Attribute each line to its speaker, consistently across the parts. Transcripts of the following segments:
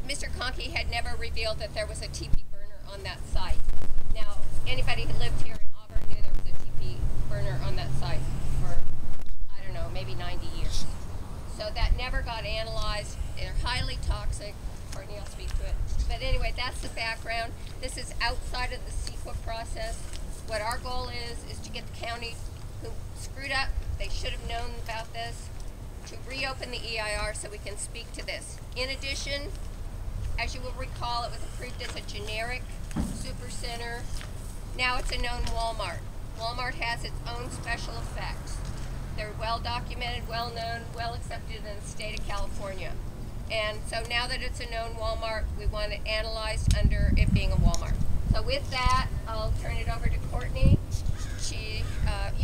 Speaker 1: Mr. Conkey had never revealed that there was a TP burner on that site. Now, anybody who lived here in Auburn knew there was a TP burner on that site for, I don't know, maybe 90 years. So that never got analyzed. They're highly toxic. Courtney will speak to it. But anyway, that's the background. This is outside of the CEQA process. What our goal is to get the county who screwed up, they should have known about this, to reopen the EIR so we can speak to this. In addition, as you will recall, it was approved as a generic super center. Now it's a known Walmart. Walmart has its own special effects. They're well documented, well known, well accepted in the state of California. And so now that it's a known Walmart, we want it analyzed under it being a Walmart. So with that, I'll turn it over to Courtney.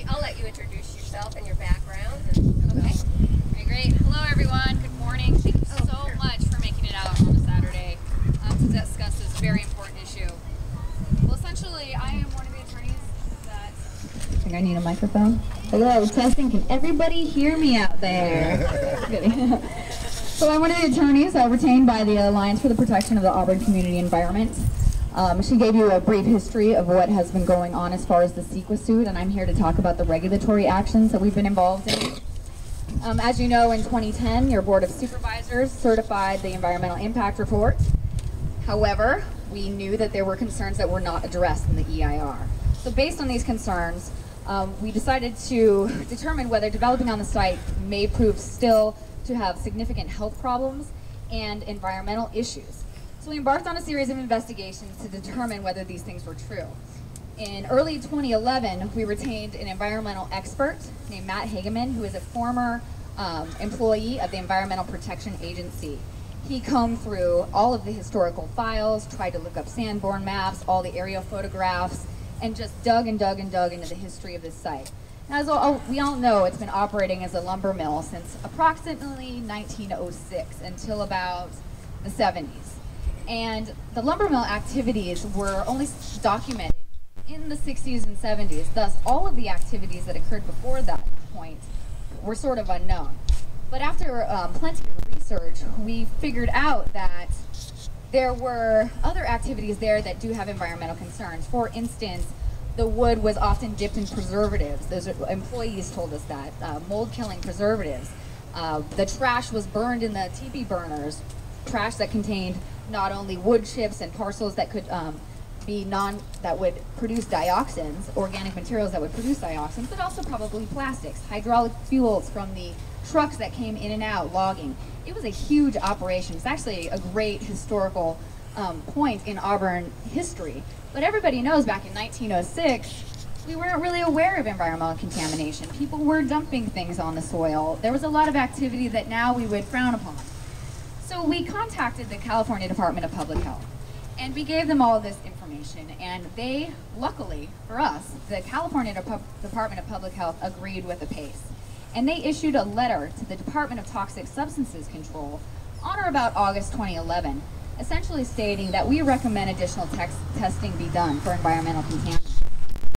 Speaker 1: I'll let you introduce yourself and your background.
Speaker 2: Okay. Very great. Hello, everyone. Good morning. Thank you so much for making it out on a Saturday to discuss this very important issue. Well, essentially, I am one of the attorneys that... I think I need a microphone. Hello, testing. Can everybody hear me out there? So I'm one of the attorneys retained by the Alliance for the Protection of the Auburn Community Environment. She gave you a brief history of what has been going on as far as the CEQA suit, and I'm here to talk about the regulatory actions that we've been involved in. As you know, in 2010, your Board of Supervisors certified the environmental impact report. However, we knew that there were concerns that were not addressed in the EIR. So based on these concerns, we decided to determine whether developing on the site may prove still to have significant health problems and environmental issues. So we embarked on a series of investigations to determine whether these things were true. In early 2011, we retained an environmental expert named Matt Hageman, who is a former employee of the Environmental Protection Agency. He combed through all of the historical files, tried to look up Sanborn maps, all the aerial photographs, and just dug and dug and dug into the history of this site. Now, as we all know, it's been operating as a lumber mill since approximately 1906 until about the 70s. And the lumber mill activities were only documented in the 60s and 70s. Thus, all of the activities that occurred before that point were sort of unknown. But after plenty of research, we figured out that there were other activities there that do have environmental concerns. For instance, the wood was often dipped in preservatives. Those employees told us that, mold-killing preservatives. The trash was burned in the TP burners, trash that contained not only wood chips and parcels that could that would produce dioxins, organic materials that would produce dioxins, but also probably plastics, hydraulic fuels from the trucks that came in and out logging. It was a huge operation. It's actually a great historical point in Auburn history. But everybody knows back in 1906, we weren't really aware of environmental contamination. People were dumping things on the soil. There was a lot of activity that now we would frown upon. So we contacted the California Department of Public Health, and we gave them all of this information, and they, luckily for us, the California Department of Public Health agreed with the pace. And they issued a letter to the Department of Toxic Substances Control on or about August 2011, essentially stating that we recommend additional testing be done for environmental contaminants.